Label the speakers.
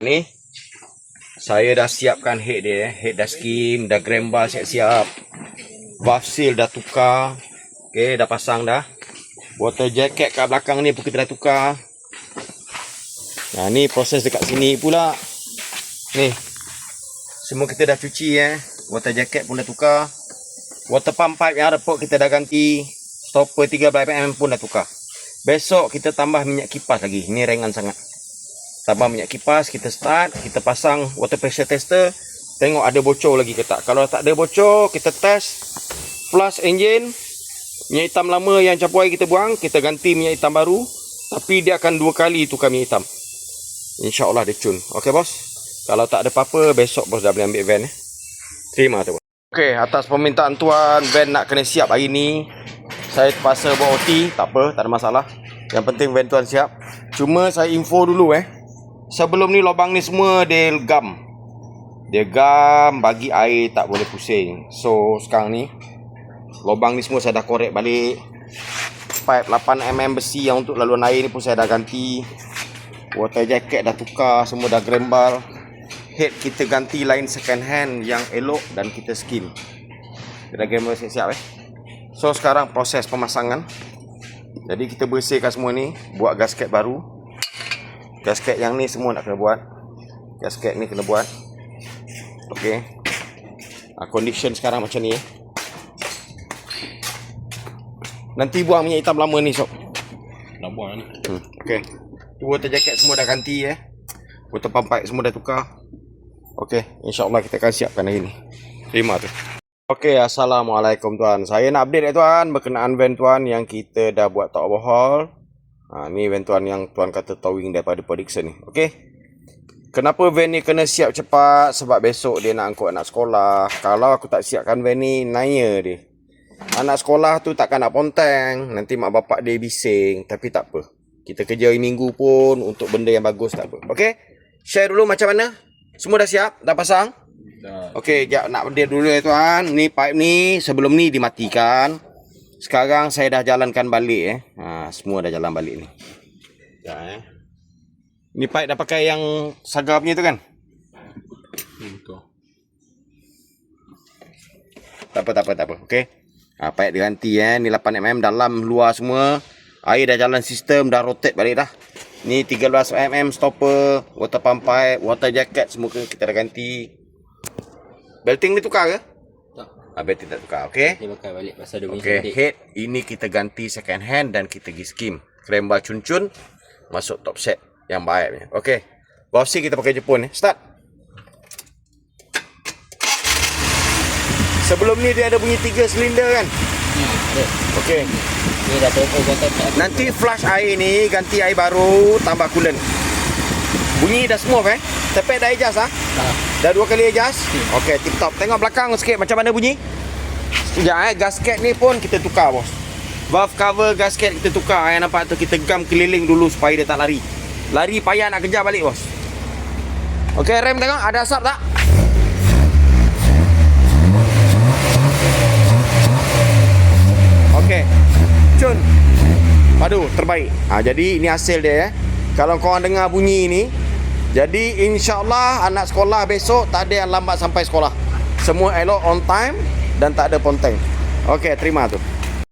Speaker 1: Ni saya dah siapkan head dia, head dah skim, dah grembar siap-siap. Valve seal dah tukar. Okey, dah pasang dah. Water jacket kat belakang ni pun kita dah tukar. Nah, ni proses dekat sini pula. Ni. Semua kita dah cuci Water jacket pun dah tukar. Water pump pipe yang repot kita dah ganti. Stopper 13mm pun dah tukar. Besok kita tambah minyak kipas lagi. Ni ringan sangat. Tambah minyak kipas, kita start, kita pasang water pressure tester, tengok ada bocor lagi ke tak. Kalau tak ada bocor, kita test flush engine, minyak hitam lama yang campur air kita buang, kita ganti minyak hitam baru, tapi dia akan 2 kali tukar minyak hitam. InsyaAllah dia cun. Okey bos, kalau tak ada apa-apa, besok bos dah boleh ambil van. Terima tu. Okey, atas permintaan tuan, van nak kena siap hari ni. Saya terpaksa buat OT, tak apa, tak ada masalah. Yang penting van tuan siap. Cuma saya info dulu sebelum ni lubang ni semua dia gam. Dia gam, bagi air tak boleh pusing. So sekarang ni lubang ni semua saya dah korek balik. Pipe 8mm besi yang untuk laluan air ni pun saya dah ganti. Water jacket dah tukar, semua dah grembal. Head kita ganti line second hand yang elok dan kita skin. Kita dah grembal siap-siap So sekarang proses pemasangan. Jadi kita bersihkan semua ni, buat gasket baru. Gasket yang ni semua nak kena buat. Gasket ni kena buat. Okey. Condition sekarang macam ni Nanti buang minyak hitam lama ni sob.
Speaker 2: Nak buang ni.
Speaker 1: Okey. Tu water jacket semua dah ganti Water pump pipe semua dah tukar. Okey, insya-Allah kita akan siapkan hari ni. Terima tu. Okey, assalamualaikum tuan. Saya nak update tuan berkenaan van tuan yang kita dah buat top overhaul. Ni van tuan yang tuan kata towing daripada Perdixon ni. Okey. Kenapa van ni kena siap cepat? Sebab besok dia nak angkut anak sekolah. Kalau aku tak siapkan van ni, naya dia. Anak sekolah tu takkan nak ponteng. Nanti mak bapak dia bising. Tapi tak apa. Kita kerja hari minggu pun untuk benda yang bagus, tak apa. Okey. Share dulu macam mana? Semua dah siap? Dah pasang?
Speaker 2: Dah.
Speaker 1: Okey, jap nak update dulu tuan. Ni pipe ni sebelum ni dimatikan. Sekarang saya dah jalankan balik semua dah jalan balik ni. Sekejap Ni pipe dah pakai yang Saga punya tu kan?
Speaker 2: Betul.
Speaker 1: Tak apa. Okey. Pipe diganti ni 8mm dalam luar semua. Air dah jalan sistem, dah rotate balik dah. Ni 13mm stopper, water pump pipe, water jacket semua kita dah ganti. Belting ni tukar ke?
Speaker 2: Tak.
Speaker 1: Belting tak tukar, okey?
Speaker 2: Dia pakai balik pasal dia punya
Speaker 1: Okey, head ini kita ganti second hand dan kita pergi skim. Krembar cun-cun masuk top set yang baik punya. Okey. Valve seal kita pakai Jepun Start. Sebelum ni dia ada bunyi 3 silinder kan?
Speaker 2: ada.
Speaker 1: Okey.
Speaker 2: Ni dah turbo contact.
Speaker 1: Nanti flush air ni ganti air baru tambah coolant. Bunyi dah smooth Tepek dah adjust Dah 2 kali adjust. Okey, tip top. Tengok belakang sikit macam mana bunyi. Sekejap gasket ni pun kita tukar bos. Valve cover gasket kita tukar. Yang nampak tu kita gam keliling dulu supaya dia tak lari. Lari payah nak kejar balik bos. Okey, rem tengok ada asap tak? Okey. Cun. Padu terbaik. Jadi ini hasil dia Kalau korang dengar bunyi ni, jadi insya-Allah anak sekolah besok tak ada yang lambat sampai sekolah. Semua elok on time dan tak ada ponteng. Okey, terima tu.